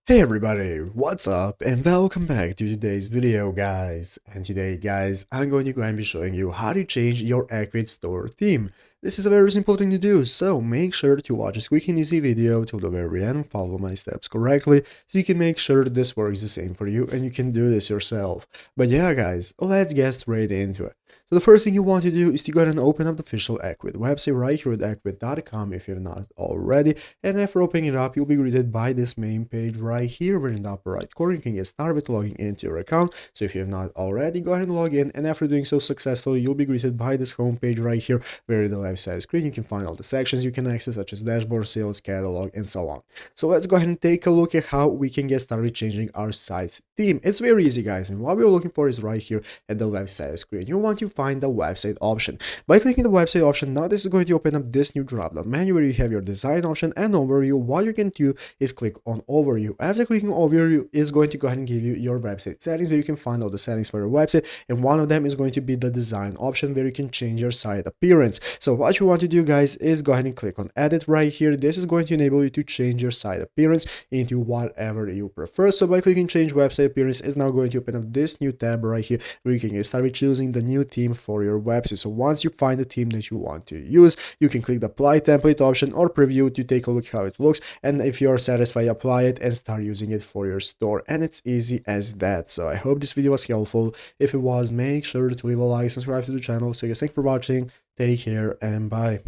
Hey everybody, what's up and welcome back to today's video guys. And today guys, I'm going to be showing you how to change your Ecwid store theme. This is a very simple thing to do, so make sure to watch this quick and easy video till the very end and follow my steps correctly so you can make sure this works the same for you and you can do this yourself. But yeah guys, let's get straight into it. So the first thing you want to do is to go ahead and open up the official Ecwid website right here at ecwid.com if you're not already. And after opening it up, you'll be greeted by this main page right here where in the upper right corner you can get started with logging into your account. So if you have not already, go ahead and log in, and after doing so successfully, you'll be greeted by this home page right here where in the left side screen you can find all the sections you can access such as dashboard, sales, catalog, and so on. So let's go ahead and take a look at how we can get started changing our site's theme. It's very easy guys, and what we're looking for is right here at the left side screen. You want to find the website option. By clicking the website option, now this is going to open up this new drop-down menu where you have your design option and overview. What you can do is click on overview. After clicking overview, is going to go ahead and give you your website settings where you can find all the settings for your website, and one of them is going to be the design option where you can change your site appearance. So what you want to do guys is go ahead and click on edit right here. This is going to enable you to change your site appearance into whatever you prefer. So by clicking change website appearance, is now going to open up this new tab right here where you can get started choosing the new theme for your website. So once you find the theme that you want to use, you can click the apply template option or preview to take a look how it looks, and if you're satisfied, apply it and start using it for your store. And it's easy as that. So I hope this video was helpful. If it was, make sure to leave a like, subscribe to the channel. So guys, thanks for watching, take care, and bye.